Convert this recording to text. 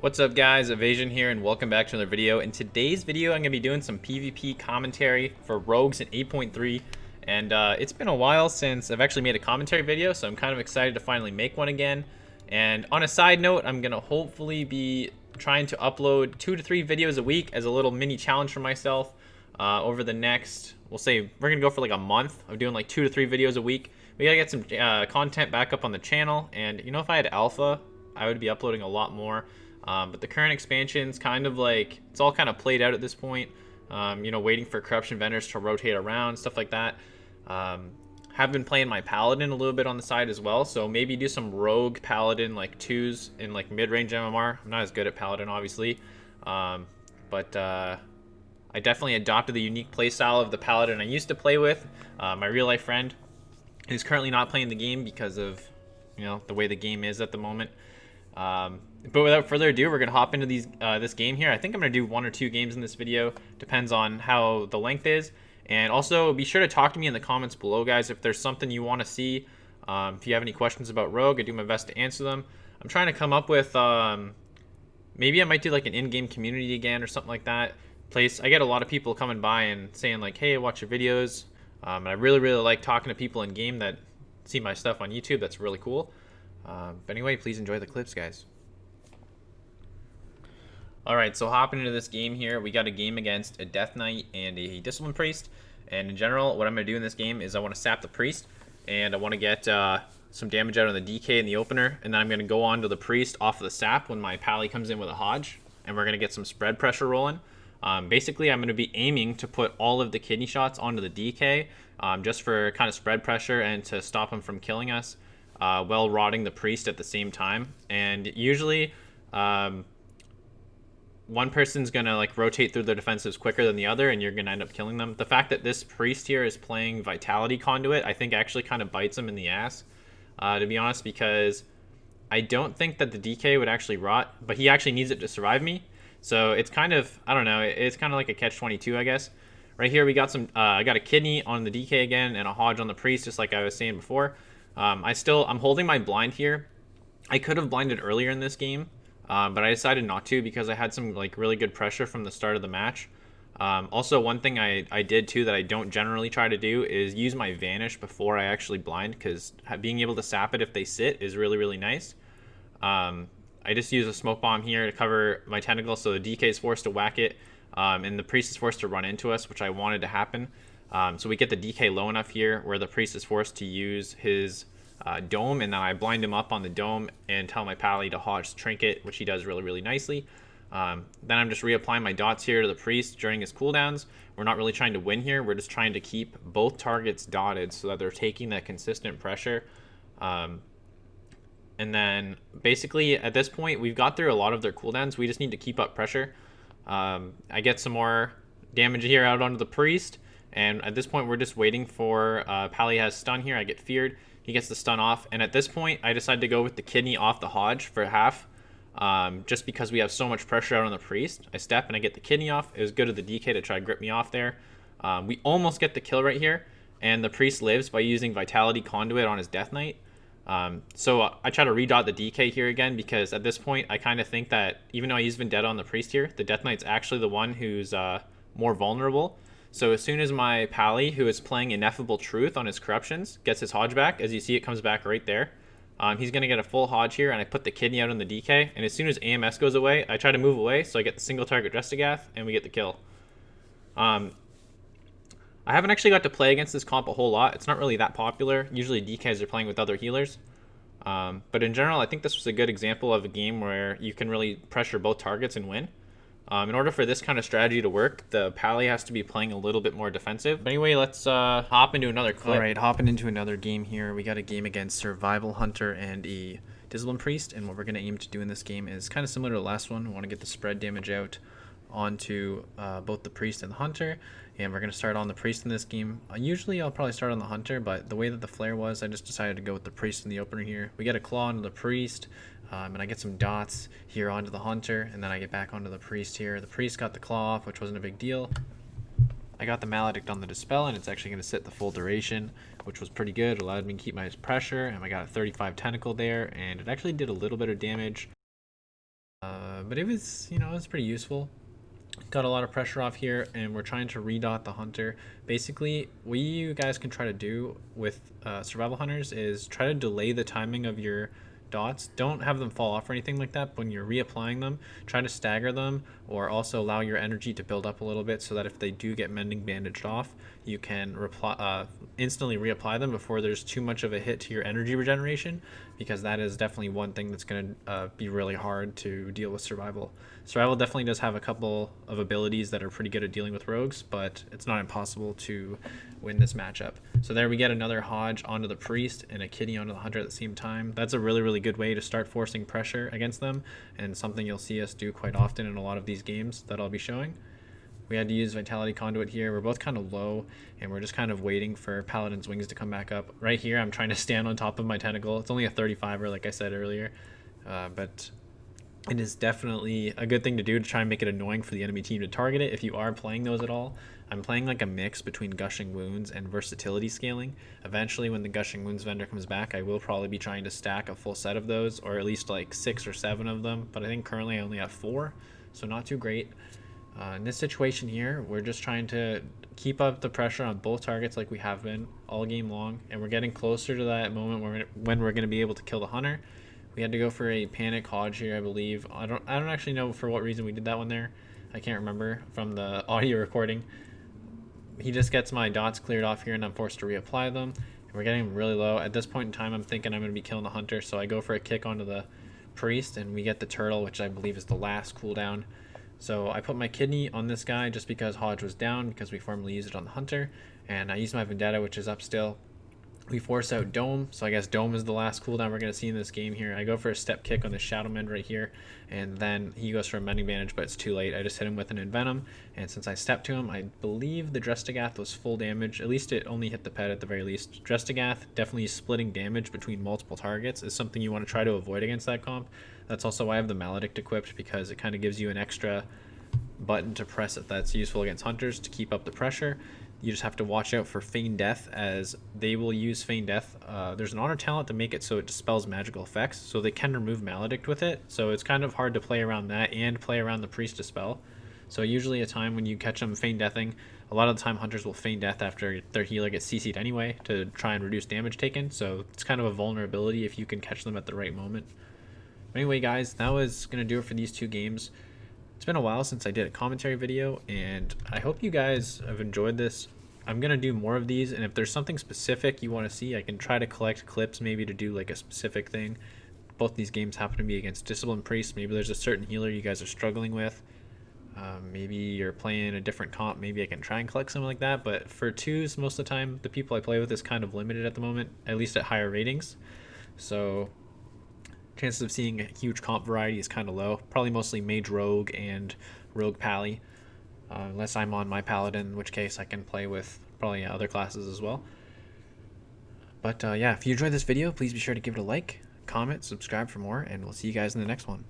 What's up guys, Evasion here and welcome back to another video. In today's video I'm going to be doing some PvP commentary for Rogues in 8.3 and it's been a while since I've actually made a commentary video, so I'm kind of excited to finally make one again. And on a side note, I'm going to hopefully be trying to upload 2 to 3 videos a week as a little mini challenge for myself over the next, we'll say we're going to go for like a month of doing like 2 to 3 videos a week. We got to get some content back up on the channel, and you know, if I had alpha I would be uploading a lot more. But the current expansion's kind of like, it's all kind of played out at this point. You know, waiting for corruption vendors to rotate around, stuff like that. Have been playing my paladin a little bit on the side as well, so maybe do some rogue paladin like 2s in like mid-range MMR. I'm not as good at paladin obviously, but I definitely adopted the unique playstyle of the paladin I used to play with. My real life friend who's currently not playing the game because of, you know, the way the game is at the moment. But without further ado, we're gonna hop into this game here. I think I'm gonna do 1 or 2 games in this video, depends on how the length is. And also be sure to talk to me in the comments below, guys, if there's something you want to see. If you have any questions about Rogue, I do my best to answer them. I'm trying to come up with maybe I might do like an in-game community again or something like that place. I get a lot of people coming by and saying like, hey, I watch your videos, and I really like talking to people in game that see my stuff on YouTube. That's really cool. But anyway, please enjoy the clips, guys. Alright, so hopping into this game here, we got a game against a Death Knight and a Discipline Priest. And in general, what I'm going to do in this game is I want to sap the Priest, and I want to get some damage out on the DK in the opener, and then I'm going to go on to the Priest off of the sap when my pally comes in with a Hodge, and we're going to get some spread pressure rolling. Basically, I'm going to be aiming to put all of the kidney shots onto the DK, just for kind of spread pressure and to stop him from killing us, while rotting the Priest at the same time. And usually, one person's gonna like rotate through their defensives quicker than the other, and you're gonna end up killing them. The fact that this Priest here is playing Vitality Conduit, I think actually kind of bites him in the ass, to be honest, because I don't think that the DK would actually rot, but he actually needs it to survive me. So it's kind of, I don't know, it's kind of like a catch-22, I guess. Right here we got some, I got a kidney on the DK again and a Hodge on the Priest, just like I was saying before. I'm holding my blind here. I could have blinded earlier in this game, but I decided not to because I had some like really good pressure from the start of the match. Also, one thing I did too that I don't generally try to do is use my Vanish before I actually blind, because being able to sap it if they sit is really nice. I just use a smoke bomb here to cover my tentacle, so the DK is forced to whack it, and the Priest is forced to run into us, which I wanted to happen. So we get the DK low enough here where the Priest is forced to use his dome, and then I blind him up on the dome and tell my pally to Hodge Trinket, which he does really nicely. Then I'm just reapplying my dots here to the Priest during his cooldowns. We're not really trying to win here, we're just trying to keep both targets dotted so that they're taking that consistent pressure. And then basically at this point we've got through a lot of their cooldowns, we just need to keep up pressure. I get some more damage here out onto the Priest, and at this point we're just waiting for pally has stun here. I get feared, he gets the stun off, and at this point I decide to go with the kidney off the Hodge for half, just because we have so much pressure out on the Priest. I step and I get the kidney off. It was good of the DK to try to grip me off there. We almost get the kill right here, and the Priest lives by using Vitality Conduit on his Death Knight. So I try to redot the DK here again, because at this point I kind of think that even though I use Vendetta on the Priest here, the Death Knight's actually the one who's more vulnerable. So as soon as my pally, who is playing Ineffable Truth on his corruptions, gets his Hodge back, as you see it comes back right there, he's going to get a full Hodge here, and I put the kidney out on the DK, and as soon as AMS goes away, I try to move away, so I get the single target Drestigath, and we get the kill. I haven't actually got to play against this comp a whole lot. It's not really that popular. Usually DKs are playing with other healers. But in general, I think this was a good example of a game where you can really pressure both targets and win. In order for this kind of strategy to work, the pally has to be playing a little bit more defensive. But anyway, let's hop into another clip. Alright, hopping into another game here. We got a game against Survival Hunter and a Discipline Priest, and what we're going to aim to do in this game is kind of similar to the last one. We want to get the spread damage out onto both the Priest and the Hunter, and we're going to start on the Priest in this game. Usually I'll probably start on the Hunter, but the way that the flare was, I just decided to go with the Priest in the opener here. We get a claw onto the Priest, and I get some dots here onto the Hunter, and then I get back onto the Priest here. The Priest got the claw off, which wasn't a big deal. I got the Maledict on the Dispel, and it's actually going to sit the full duration, which was pretty good. It allowed me to keep my pressure, and I got a 35 tentacle there, and it actually did a little bit of damage. But it was, you know, it was pretty useful. Got a lot of pressure off here, and we're trying to redot the hunter. Basically, what you guys can try to do with survival hunters is try to delay the timing of your dots. Don't have them fall off or anything like that, but when you're reapplying them, try to stagger them, or also allow your energy to build up a little bit so that if they do get mending bandaged off, you can instantly reapply them before there's too much of a hit to your energy regeneration, because that is definitely one thing that's going to be really hard to deal with survival. Survival definitely does have a couple of abilities that are pretty good at dealing with rogues, but it's not impossible to win this matchup. So there we get another Hodge onto the Priest and a Kitty onto the Hunter at the same time. That's a really, really good way to start forcing pressure against them, and something you'll see us do quite often in a lot of these games that I'll be showing. We had to use Vitality Conduit here. We're both kind of low, and we're just kind of waiting for Paladin's Wings to come back up. Right here, I'm trying to stand on top of my tentacle. It's only a 35er, like I said earlier, but it is definitely a good thing to do to try and make it annoying for the enemy team to target it if you are playing those at all. I'm playing like a mix between Gushing Wounds and Versatility Scaling. Eventually, when the Gushing Wounds vendor comes back, I will probably be trying to stack a full set of those, or at least like 6 or 7 of them, but I think currently I only have 4, so not too great. In this situation here, we're just trying to keep up the pressure on both targets like we have been all game long, and we're getting closer to that moment when we're going to be able to kill the Hunter. We had to go for a panic Hodge here, I believe. I don't actually know for what reason we did that one there. I can't remember from the audio recording. He just gets my dots cleared off here, and I'm forced to reapply them. And we're getting really low. At this point in time, I'm thinking I'm going to be killing the Hunter, so I go for a kick onto the Priest, and we get the Turtle, which I believe is the last cooldown. So I put my Kidney on this guy just because Hodge was down, because we formerly used it on the Hunter, and I used my Vendetta, which is up still. We force out Dome, so I guess Dome is the last cooldown we're going to see in this game here. I go for a step kick on the Shadow Mend right here, and then he goes for a Mending Bandage, but it's too late. I just hit him with an Envenom, and since I stepped to him, I believe the Drestagath was full damage. At least it only hit the pet at the very least. Drestagath, definitely splitting damage between multiple targets, is something you want to try to avoid against that comp. That's also why I have the Maledict equipped, because it kind of gives you an extra button to press it that's useful against Hunters to keep up the pressure. You just have to watch out for Feign Death, as they will use Feign Death. There's an honor talent to make it so it dispels magical effects, so they can remove Maledict with it. So it's kind of hard to play around that and play around the Priest Dispel. So usually a time when you catch them Feign Deathing, a lot of the time Hunters will Feign Death after their healer gets CC'd anyway to try and reduce damage taken. So it's kind of a vulnerability if you can catch them at the right moment. But anyway, guys, that was going to do it for these 2 games. It's been a while since I did a commentary video, and I hope you guys have enjoyed this. I'm going to do more of these, and if there's something specific you want to see, I can try to collect clips maybe to do like a specific thing. Both these games happen to be against Discipline Priests. Maybe there's a certain healer you guys are struggling with. Maybe you're playing a different comp. Maybe I can try and collect something like that, but for 2s, most of the time, the people I play with is kind of limited at the moment, at least at higher ratings. So chances of seeing a huge comp variety is kind of low. Probably mostly Mage Rogue and Rogue Pally, unless I'm on my Paladin, in which case I can play with probably other classes as well. But yeah, if you enjoyed this video, please be sure to give it a like, comment, subscribe for more, and we'll see you guys in the next one.